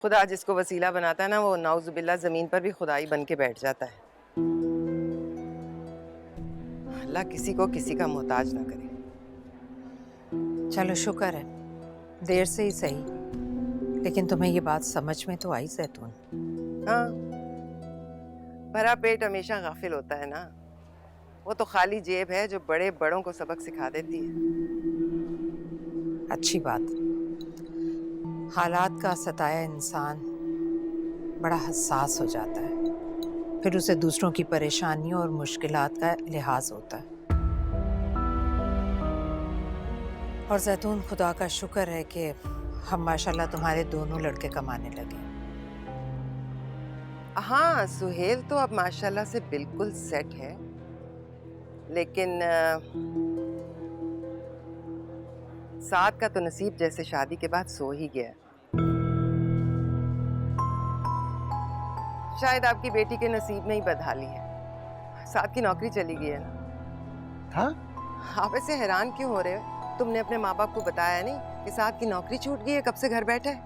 खुदा जिसको वसीला बनाता है ना, वो नाउजुबिल्ला जमीन पर भी खुदाई बन के बैठ जाता है। अल्लाह किसी को किसी का मोहताज ना करे। चलो शुक्र है, देर से ही सही, लेकिन तुम्हें ये बात समझ में तो आई जैतून। हाँ, भरा पेट हमेशा गाफिल होता है ना। वो तो खाली जेब है जो बड़े बड़ों को सबक सिखा देती है। अच्छी बात। हालात का सताया इंसान बड़ा हसास हो जाता है, फिर उसे दूसरों की परेशानियों और मुश्किलात का लिहाज होता है। और जैतून, खुदा का शुक्र है कि हम माशाल्लाह तुम्हारे दोनों लड़के कमाने लगे। हाँ, सुहेल तो अब माशाल्लाह से बिल्कुल सेट है, लेकिन साद का तो नसीब जैसे शादी के बाद सो ही गया। शायद आपकी बेटी के नसीब में ही बदहाली है। साद की नौकरी चली गई है ना। हाँ? आप ऐसे हैरान क्यों हो रहे हो? तुमने अपने माँ बाप को बताया नहीं कि साद की नौकरी छूट गई है, कब से घर बैठा है?